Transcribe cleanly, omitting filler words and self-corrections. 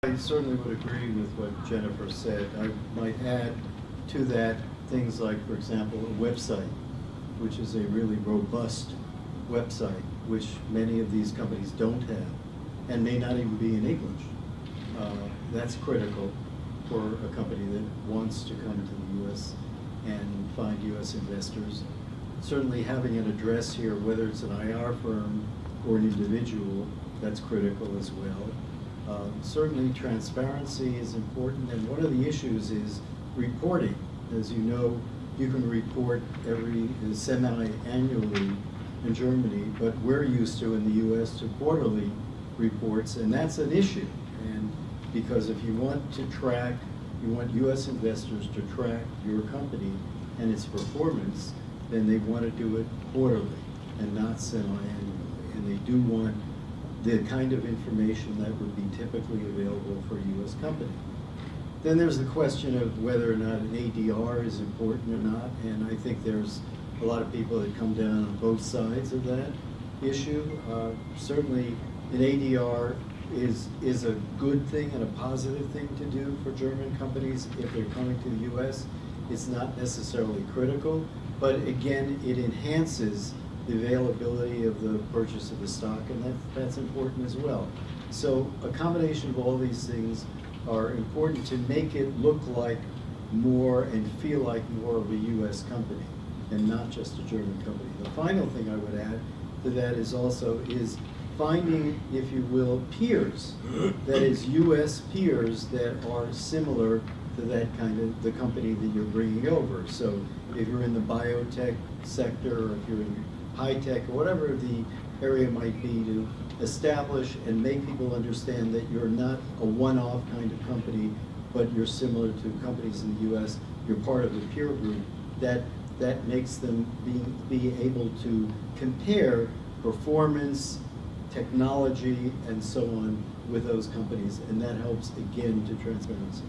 I certainly would agree with what Jennifer said. I might add to that things like, for example, a website, which is a really robust website, which many of these companies don't have, and may not even be in English. That's critical for a company that wants to come to the U.S. and find U.S. investors. Certainly having an address here, whether it's an IR firm or an individual, that's critical as well. Certainly transparency is important, and one of the issues is reporting. As you know, you can report semi-annually in Germany, but we're used to in the U.S. to quarterly reports, and that's an issue. And because if you want to track, you want U.S. investors to track your company and its performance, then they want to do it quarterly and not semi-annually. And they do want the kind of information that would be typically available for a U.S. company. Then there's the question of whether or not an ADR is important or not, and I think there's a lot of people that come down on both sides of that issue. Certainly an ADR is a good thing and a positive thing to do for German companies if they're coming to the U.S. It's not necessarily critical, but again, it enhances the availability of the purchase of the stock, and that's important as well. So a combination of all these things are important to make it look like more and feel like more of a U.S. company and not just a German company. The final thing I would add to that is finding, if you will, peers, that is U.S. peers that are similar to that kind of the company that you're bringing over. So if you're in the biotech sector, or if you're in high tech, or whatever the area might be, to establish and make people understand that you're not a one-off kind of company, but you're similar to companies in the U.S., you're part of a peer group, that makes them be able to compare performance, technology, and so on with those companies, and that helps again to transparency.